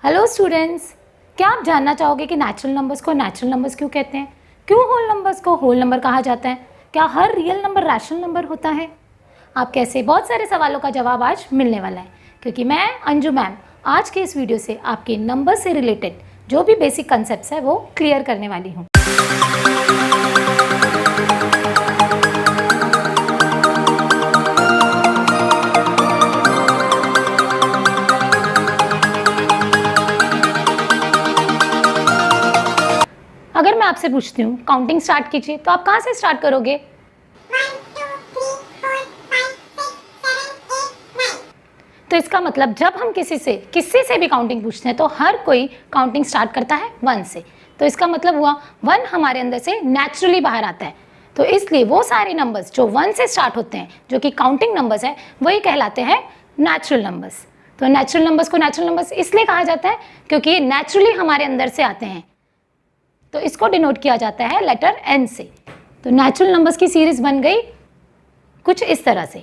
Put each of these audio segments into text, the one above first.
Hello students, क्या आप जानना चाहोगे कि नेचुरल नंबर्स को नेचुरल नंबर्स क्यों कहते हैं? क्यों होल नंबर्स को होल नंबर कहा जाता है? क्या हर रियल नंबर रैशनल नंबर होता है? आप कैसे बहुत सारे सवालों का जवाब आज मिलने वाला है, क्योंकि मैं अंजू मैम आज के इस वीडियो से आपके नंबर से रिलेटेड जो भी बेसिक कंसेप्ट्स है वो क्लियर करने वाली हूँ। अगर मैं आपसे पूछती हूँ काउंटिंग स्टार्ट कीजिए, तो आप कहाँ से स्टार्ट करोगे? 1, 2, 3, 4, 5, 6, 7, 8, 9। तो इसका मतलब जब हम किसी से भी काउंटिंग पूछते हैं तो हर कोई काउंटिंग स्टार्ट करता है 1 से। तो इसका मतलब हुआ 1 हमारे अंदर से नेचुरली बाहर आता है। तो इसलिए वो सारे नंबर्स जो 1 से स्टार्ट होते हैं, जो कि काउंटिंग नंबर्स है, वही कहलाते हैं नेचुरल नंबर्स। तो नेचुरल नंबर्स को नेचुरल नंबर्स इसलिए कहा जाता है क्योंकि ये नेचुरली हमारे अंदर से आते हैं। तो इसको डिनोट किया जाता है लेटर N से। तो नेचुरल नंबर्स की सीरीज बन गई कुछ इस तरह से।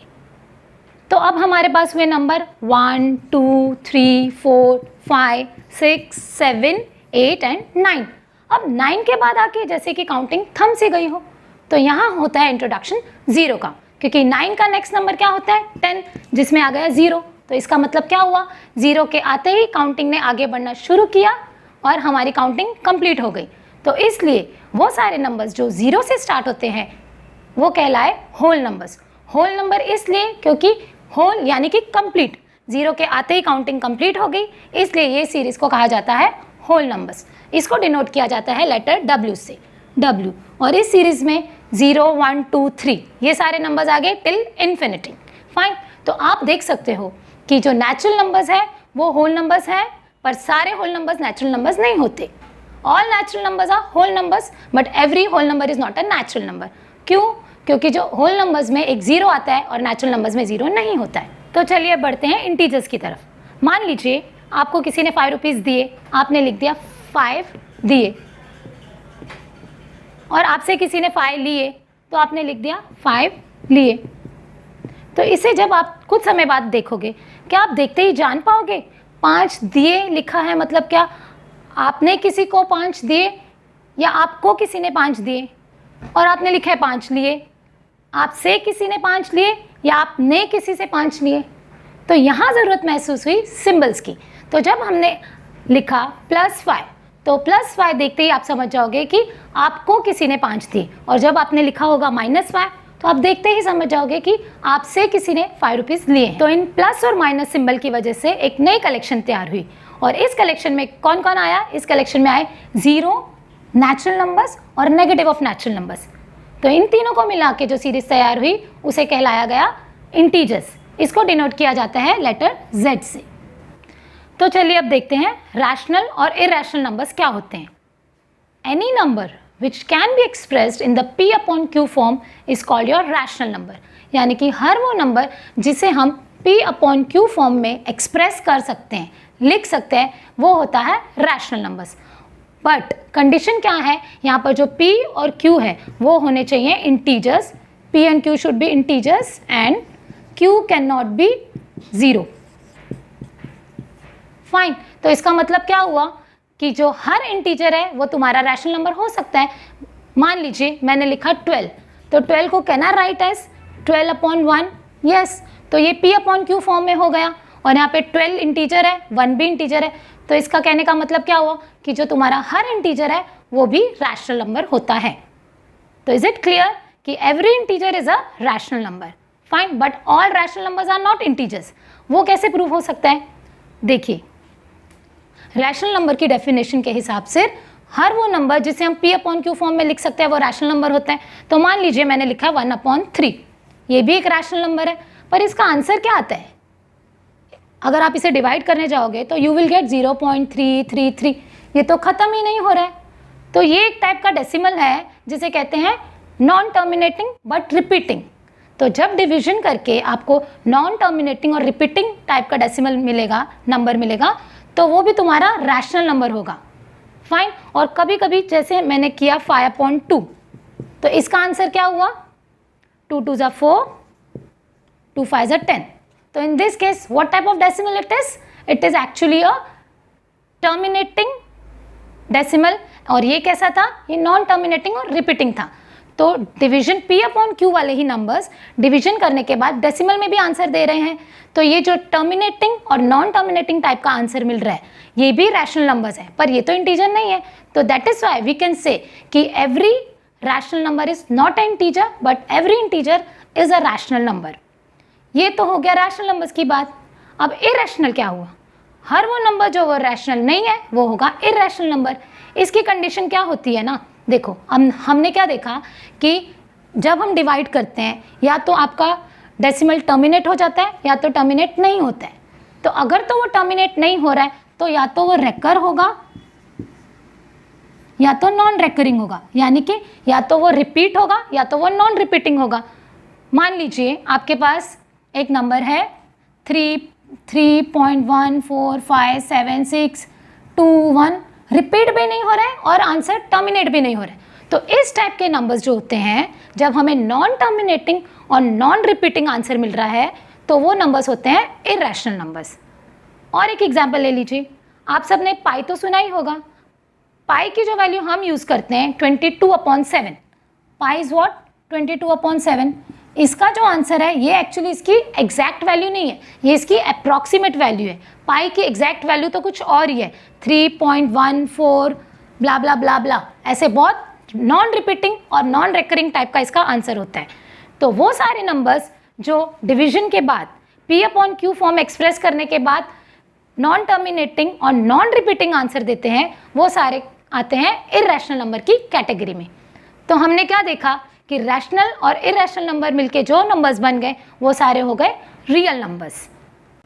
तो अब हमारे पास हुए नंबर 1, 2, 3, 4, 5, 6, 7, 8 एंड 9। अब 9 के बाद आके जैसे कि काउंटिंग थम से गई हो, तो यहाँ होता है इंट्रोडक्शन 0 का, क्योंकि 9 का नेक्स्ट नंबर क्या होता है? 10, जिसमें आ गया 0। तो इसका मतलब क्या हुआ? 0 के आते ही काउंटिंग ने आगे बढ़ना शुरू किया और हमारी काउंटिंग कंप्लीट हो गई। तो इसलिए वो सारे नंबर्स जो 0 से स्टार्ट होते हैं वो कहलाए होल नंबर्स। होल नंबर इसलिए क्योंकि होल यानी कि कंप्लीट, 0 के आते ही काउंटिंग कंप्लीट हो गई, इसलिए ये सीरीज को कहा जाता है होल नंबर्स। इसको डिनोट किया जाता है लेटर W से, W। और इस सीरीज में 0, 1, 2, 3 ये सारे नंबर्स आ गए टिल इन्फिनिटी। फाइन। तो आप देख सकते हो कि जो नेचुरल नंबर्स है वो होल नंबर्स हैं, पर सारे होल नंबर्स नेचुरल नंबर्स नहीं होते। All natural numbers are whole numbers, but every whole number is not a natural number. क्यों? क्योंकि जो whole numbers में एक 0 आता है और natural numbers में 0 नहीं होता है। तो चलिए बढ़ते हैं इंटीजर्स की तरफ। मान लीजिए आपको किसी ने 5 रुपीज़ दिए, आपने लिख दिया 5 दिए, और आपसे किसी ने 5 लिए तो आपने लिख दिया 5 लिए। तो इसे जब आप कुछ समय बाद देखोगे, क्या आप देखते ही जान पाओगे 5 दिए लिखा है मतलब क्या आपने किसी को 5 दिए या आपको किसी ने 5 दिए और आपने लिखा है 5 लिए? आपसे किसी ने 5 लिए या आपने किसी से 5 लिए? तो यहाँ ज़रूरत महसूस हुई सिंबल्स की। तो जब हमने लिखा +5, तो +5 देखते ही आप समझ जाओगे कि आपको किसी ने 5 दिए, और जब आपने लिखा होगा -5 तो आप देखते ही समझ जाओगे कि आपसे किसी ने 5 रुपीज़ लिए। तो इन प्लस और माइनस सिंबल की वजह से एक नई कलेक्शन तैयार हुई, और इस कलेक्शन में कौन कौन आया? इस कलेक्शन में आए 0 नेचुरल नंबर्स और नेगेटिव ऑफ नेचुरल नंबर्स। तो इन तीनों को मिला के जो सीरीज तैयार हुई उसे कहलाया गया इंटीजर्स। इसको डिनोट किया जाता है लेटर Z से। तो चलिए अब देखते हैं रैशनल और इरैशनल नंबर्स क्या होते हैं। Any number which can be expressed in the P upon Q form is called your rational number। यानी कि हर वो नंबर जिसे हम P upon Q फॉर्म में एक्सप्रेस कर सकते हैं, लिख सकते हैं, वो होता है रैशनल नंबर्स। बट कंडीशन क्या है? यहाँ पर जो P और Q है वो होने चाहिए integers. P and Q should be integers and Q cannot be 0। Fine. तो इसका मतलब क्या हुआ कि जो हर इंटीजर है वो तुम्हारा रैशनल नंबर हो सकता है। मान लीजिए मैंने लिखा 12, तो 12 को can I write as 12/1? Yes. तो ये P अपॉन Q फॉर्म में हो गया, और यहाँ पे 12 इंटीजर है, 1 भी इंटीजर है। तो इसका कहने का मतलब क्या हुआ कि जो तुम्हारा हर इंटीजर है वो भी रैशनल नंबर होता है। तो इज इट क्लियर कि every integer is a rational number? Fine. But all rational numbers are not integers. वो कैसे प्रूव हो सकता है? देखिए, रैशनल नंबर की डेफिनेशन के हिसाब से हर वो नंबर जिसे हम P अपॉन Q फॉर्म में लिख सकते हैं वो रैशनल नंबर होता है। तो मान लीजिए मैंने लिखा है 1/3, ये भी एक रैशनल नंबर है, पर इसका आंसर क्या आता है? अगर आप इसे डिवाइड करने जाओगे तो यू विल गेट 0.333। ये तो ख़त्म ही नहीं हो रहा है। तो ये एक टाइप का डेसिमल है जिसे कहते हैं नॉन टर्मिनेटिंग बट रिपीटिंग। तो जब डिवीजन करके आपको नॉन टर्मिनेटिंग और रिपीटिंग टाइप का डेसिमल मिलेगा, नंबर मिलेगा, तो वो भी तुम्हारा रैशनल नंबर होगा। फाइन। और कभी कभी जैसे मैंने किया 5/2, तो इसका आंसर क्या हुआ? 2 2s are 4, 2 5s are 10। तो in this case what type of decimal it is? It is actually a terminating decimal और ये कैसा था, ये नॉन टर्मिनेटिंग और रिपीटिंग था। तो डिवीजन P/Q वाले ही नंबर्स डिवीजन करने के बाद डेसिमल में भी आंसर दे रहे हैं। तो ये जो टर्मिनेटिंग और नॉन टर्मिनेटिंग टाइप का आंसर मिल रहा है, ये भी रैशनल नंबर्स है, पर ये तो इंटीजर नहीं है। तो that is why we can say कि every rational number is not an integer but every integer is a rational number. ये तो हो गया रैशनल नंबर्स की बात। अब इरैशनल क्या हुआ, हर वो नंबर जो वो रैशनल नहीं है वो होगा इरैशनल नंबर। इसकी कंडीशन क्या होती है ना, देखो हमने क्या देखा कि जब हम डिवाइड करते हैं या तो आपका डेसिमल टर्मिनेट हो जाता है या तो टर्मिनेट नहीं होता है। तो अगर तो वो टर्मिनेट नहीं हो रहा है तो या तो वो रेकर होगा या तो नॉन रेकरिंग होगा, यानी कि या तो वो रिपीट होगा या तो वो नॉन रिपीटिंग होगा। मान लीजिए आपके पास एक नंबर है 3.1457621, रिपीट भी नहीं हो रहा है और आंसर टर्मिनेट भी नहीं हो रहा है। तो इस टाइप के नंबर्स जो होते हैं, जब हमें नॉन टर्मिनेटिंग और नॉन रिपीटिंग आंसर मिल रहा है तो वो नंबर्स होते हैं इरैशनल नंबर्स। और एक एग्जांपल ले लीजिए, आप सबने पाई तो सुना ही होगा। पाई की जो वैल्यू हम यूज़ करते हैं 22/7, पाई इज व्हाट 22/7। इसका जो आंसर है ये एक्चुअली इसकी एग्जैक्ट वैल्यू नहीं है, ये इसकी अप्रॉक्सीमेट वैल्यू है। पाई की एग्जैक्ट वैल्यू तो कुछ और ही है, 3.14 ब्ला ब्ला ब्ला ब्ला, ऐसे बहुत नॉन रिपीटिंग और नॉन रेकरिंग टाइप का इसका आंसर होता है। तो वो सारे नंबर्स जो डिवीजन के बाद P/Q फॉर्म एक्सप्रेस करने के बाद नॉन टर्मिनेटिंग और नॉन रिपीटिंग आंसर देते हैं, वो सारे आते हैं इरैशनल नंबर की कैटेगरी में। तो हमने क्या देखा कि रैशनल और इरैशनल नंबर मिलके जो नंबर्स बन गए वो सारे हो गए रियल नंबर्स।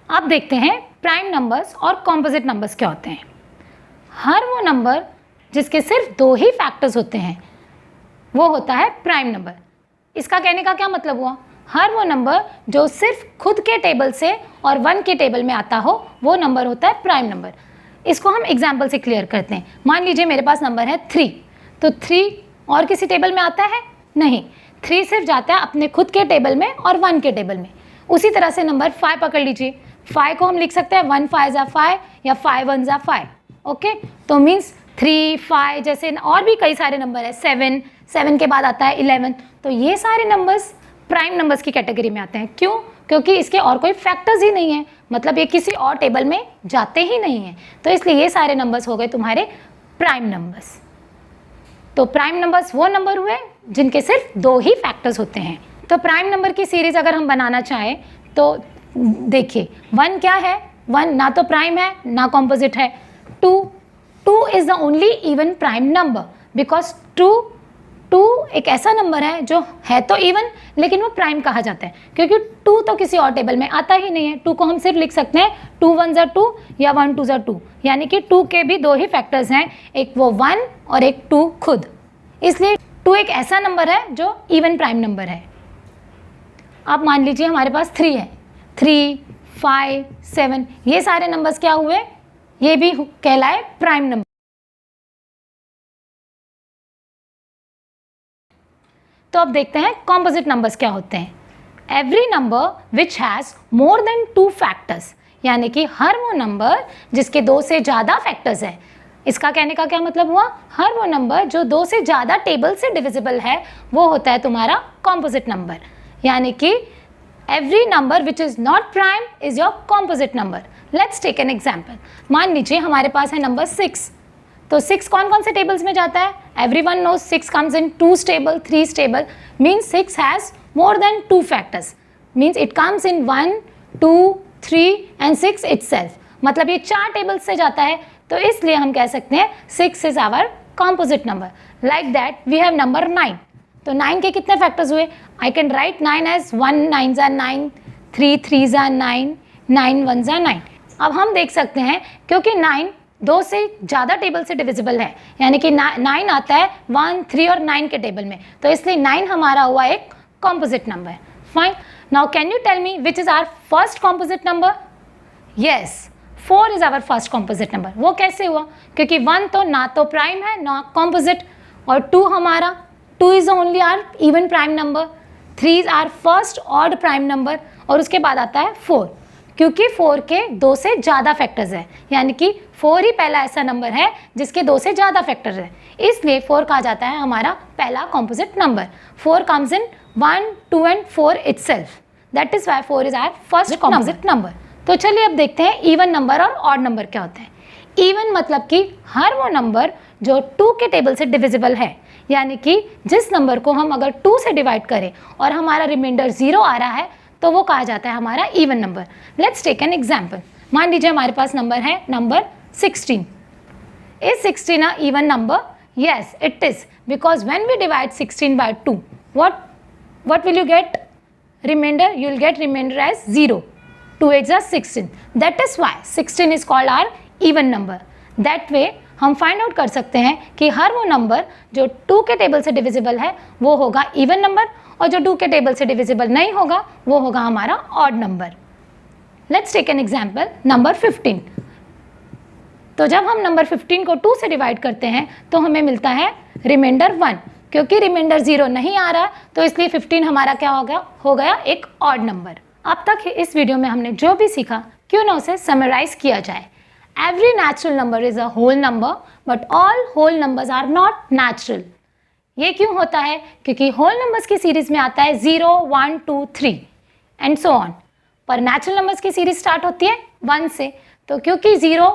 अब देखते हैं प्राइम नंबर्स और कॉम्पोजिट नंबर्स क्या होते हैं। हर वो नंबर जिसके सिर्फ दो ही फैक्टर्स होते हैं वो होता है प्राइम नंबर। इसका कहने का क्या मतलब हुआ, हर वो नंबर जो सिर्फ खुद के टेबल से और 1 के टेबल में आता हो वो नंबर होता है प्राइम नंबर। इसको हम एग्जाम्पल से क्लियर करते हैं। मान लीजिए मेरे पास नंबर है 3, तो 3 और किसी टेबल में आता है नहीं, 3 सिर्फ जाता है अपने खुद के टेबल में और 1 के टेबल में। उसी तरह से नंबर 5 पकड़ लीजिए, 5 को हम लिख सकते हैं 1 5 ज़ा 5 या 5 1 ज़ा 5। ओके, तो मीन्स 3 5 जैसे और भी कई सारे नंबर है, 7 के बाद आता है 11। तो ये सारे नंबर्स प्राइम नंबर्स की कैटेगरी में आते हैं। क्यों? क्योंकि इसके और कोई फैक्टर्स ही नहीं है, मतलब ये किसी और टेबल में जाते ही नहीं हैं। तो इसलिए ये सारे नंबर्स हो गए तुम्हारे प्राइम नंबर्स। तो प्राइम नंबर्स वो नंबर हुए जिनके सिर्फ दो ही फैक्टर्स होते हैं। तो प्राइम नंबर की सीरीज अगर हम बनाना चाहें तो देखिए 1 क्या है, 1 ना तो प्राइम है ना कॉम्पोजिट है। 2 is the only even prime number because 2 एक ऐसा नंबर है जो है तो इवन लेकिन वो प्राइम कहा जाता है क्योंकि 2 तो किसी और टेबल में आता ही नहीं है। 2 को हम सिर्फ लिख सकते हैं 2 1 ज़ा 2 या 1 2 ज़ा 2, यानी कि 2 के भी दो ही फैक्टर्स हैं, एक वो 1 और एक 2 खुद। इसलिए 2 एक ऐसा नंबर है जो इवन प्राइम नंबर है। अब मान लीजिए हमारे पास 3 है, 3 5 7 ये सारे नंबर्स क्या हुए, ये भी कहलाए प्राइम नंबर। तो अब देखते हैं कॉम्पोजिट नंबर्स क्या होते हैं। Every number which has more than 2 factors, यानी कि हर वो नंबर जिसके 2 से ज़्यादा फैक्टर्स है। इसका कहने का क्या मतलब हुआ, हर वो नंबर जो 2 से ज़्यादा टेबल से डिविजिबल है वो होता है तुम्हारा कॉम्पोजिट नंबर। यानी कि every number which is not prime is your composite number. Let's take an example. मान लीजिए हमारे पास है नंबर 6, तो 6 कौन कौन से टेबल्स में जाता है, everyone knows 6 comes in 2 stable 3 stable, means 6 has more than 2 factors, means it comes in 1 2 3 and 6 itself, मतलब ये 4 टेबल्स से जाता है। तो इसलिए हम कह सकते हैं 6 is our composite number। Like that we have number 9, तो 9 के कितने फैक्टर्स हुए, I can write 9 as 1 9 ज़ा 9, 3 3 ज़ा 9, 9 1 ज़ा 9। अब हम देख सकते हैं क्योंकि 9 2 से ज़्यादा टेबल से डिविजिबल है, यानी कि 9 आता है 1 3 और 9 के टेबल में, तो इसलिए 9 हमारा हुआ एक composite number. Fine, now can you tell me which is our first composite number. Yes, 4 is our first composite number. वो कैसे हुआ, क्योंकि 1 तो ना तो प्राइम है ना कॉम्पोजिट, और 2 हमारा 2 is only our even prime number, 3 is our first odd prime number, और उसके बाद आता है 4। क्योंकि 4 के 2 से ज़्यादा फैक्टर्स है, यानी कि 4 ही पहला ऐसा नंबर है जिसके 2 से ज़्यादा फैक्टर्स है, इसलिए 4 कहा जाता है हमारा पहला composite number. 4 comes in 1, 2 and 4 itself, that is why 4 is our first composite number. तो चलिए अब देखते हैं इवन नंबर और ऑड नंबर क्या होते हैं। इवन मतलब कि हर वो नंबर जो 2 के टेबल से डिविजिबल है, यानी कि जिस नंबर को हम अगर 2 से डिवाइड करें और हमारा रिमाइंडर 0 आ रहा है तो वो कहा जाता है हमारा even number. Let's take an example. मान लीजिए हमारे पास नंबर है number 16। Is 16 a even number? Yes, it is, because when we divide 16 by 2, what will you get? Remainder, you will get remainder as 0. 2 8s are 16. That is why 16 is called our even number. That way हम find out कर सकते हैं कि हर वो number जो 2 के table से divisible है वो होगा इवन नंबर, और जो 2 के टेबल से डिविजिबल नहीं होगा वो होगा हमारा odd number. Let's take an example, number 15। तो जब हम नंबर 15 को 2 से डिवाइड करते हैं तो हमें मिलता है रिमाइंडर 1। क्योंकि रिमाइंडर 0 नहीं आ रहा तो इसलिए 15 हमारा क्या हो गया एक ऑड नंबर। अब तक इस वीडियो में हमने जो भी सीखा क्यों ना उसे समराइज किया जाए। Every natural number is a whole number, but all whole numbers are not natural. ये क्यों होता है? क्योंकि होल नंबर्स की सीरीज में आता है 0, 1, 2, 3 एंड सो ऑन, पर नेचुरल नंबर्स की सीरीज स्टार्ट होती है 1 से। तो क्योंकि 0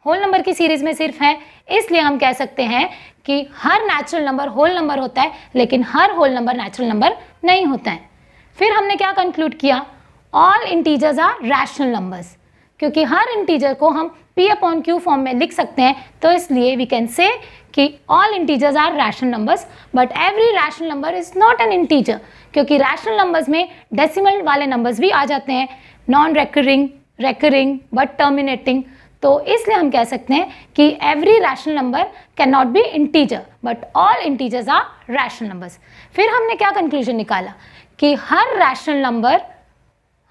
होल नंबर की सीरीज में सिर्फ है, इसलिए हम कह सकते हैं कि हर नेचुरल नंबर होल नंबर होता है, लेकिन हर होल नंबर नेचुरल नंबर नहीं होता है। फिर हमने क्या कंक्लूड किया? All integers are rational numbers. क्योंकि हर इंटीजर को हम P/Q फॉर्म में लिख सकते हैं, तो इसलिए वी कैन से कि all integers are rational numbers, but every rational number is not an integer. क्योंकि रैशनल नंबर्स में डेसिमल वाले नंबर्स भी आ जाते हैं, non recurring, recurring but terminating. तो इसलिए हम कह सकते हैं कि every rational number can not be integer, but all integers are rational numbers. फिर हमने क्या कंक्लूजन निकाला कि हर रैशनल नंबर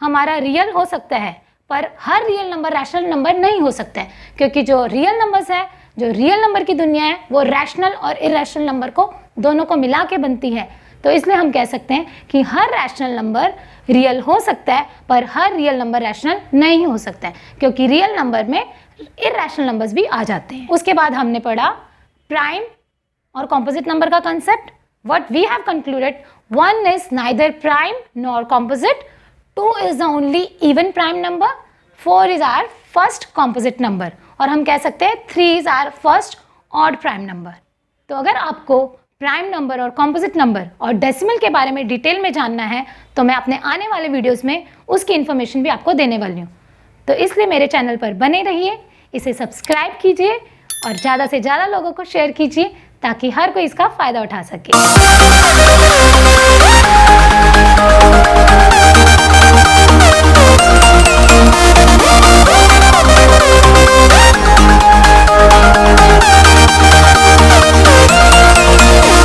हमारा रियल हो सकता है, पर हर रियल नंबर रैशनल नंबर नहीं हो सकता है। क्योंकि जो रियल नंबर्स है, जो रियल नंबर की दुनिया है, वो रैशनल और इरेशनल नंबर को दोनों को मिला के बनती है। तो इसलिए हम कह सकते हैं कि हर रैशनल नंबर रियल हो सकता है, पर हर रियल नंबर रैशनल नहीं हो सकता है, क्योंकि रियल नंबर में इरेशनल नंबर्स भी आ जाते हैं। उसके बाद हमने पढ़ा प्राइम और कॉम्पोजिट नंबर का concept. What we have concluded, 1 is neither prime nor composite, 2 is the only even prime number, 4 is our first composite number, और हम कह सकते हैं 3 is our first odd prime number। तो अगर आपको प्राइम नंबर और कॉम्पोजिट नंबर और डेसिमल के बारे में डिटेल में जानना है तो मैं अपने आने वाले वीडियोस में उसकी इन्फॉर्मेशन भी आपको देने वाली हूँ। तो इसलिए मेरे चैनल पर बने रहिए, इसे सब्सक्राइब कीजिए और ज़्यादा से ज़्यादा लोगों को शेयर कीजिए ताकि हर कोई इसका फ़ायदा उठा सके।